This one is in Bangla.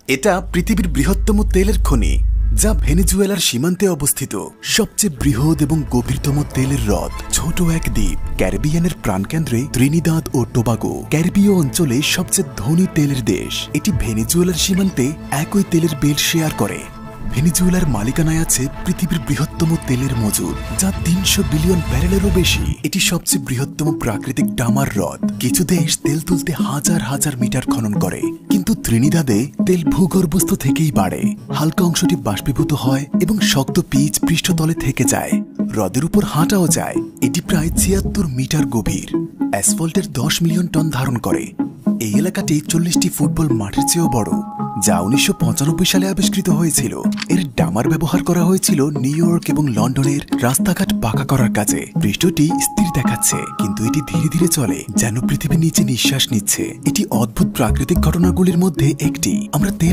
এটা পৃথিবীর বৃহত্তম তেলের খনি, যা ভেনেজুয়েলার সীমান্তে অবস্থিত। সবচেয়ে বৃহৎ এবং গভীরতম তেলের হ্রদ, ছোট এক দ্বীপ, ক্যারিবিয়ানের প্রাণকেন্দ্রে ত্রিনিদাদ ও টোবাগো, ক্যারিবীয় অঞ্চলে সবচেয়ে ধনী তেলের দেশ। এটি ভেনেজুয়েলার সীমান্তে একই তেলের বেল্ট শেয়ার করে। ভেনেজুয়েলার মালিকানায় আছে পৃথিবীর বৃহত্তম তেলের মজুদ, যা 300 বিলিয়ন ব্যারেলেরও বেশি। এটি সবচেয়ে বৃহত্তম প্রাকৃতিক ডামার হ্রদ। কিছু দেশ তেল তুলতে হাজার হাজার মিটার খনন করে, কিন্তু ত্রিনিদাদে তেল ভূগর্ভস্থ থেকেই বাড়ে। হালকা অংশটি বাষ্পীভূত হয় এবং শক্ত পিচ পৃষ্ঠতলে থেকে যায়। হ্রদের উপর হাঁটাও যায়। এটি প্রায় 76 মিটার গভীর, অ্যাসফল্টের 10 মিলিয়ন টন ধারণ করে। এই এলাকাটি 40টি ফুটবল মাঠের চেয়েও বড়, যা 1995 সালে আবিষ্কৃত হয়েছিল। এর ডামার ব্যবহার করা হয়েছিল নিউ ইয়র্ক এবং লন্ডনের রাস্তাঘাট পাকা করার কাজে। পৃষ্ঠটি স্থির দেখাচ্ছে, কিন্তু এটি ধীরে ধীরে চলে, যেন পৃথিবীর নিচে নিঃশ্বাস নিচ্ছে। এটি অদ্ভুত প্রাকৃতিক ঘটনাগুলির মধ্যে একটি। আমরা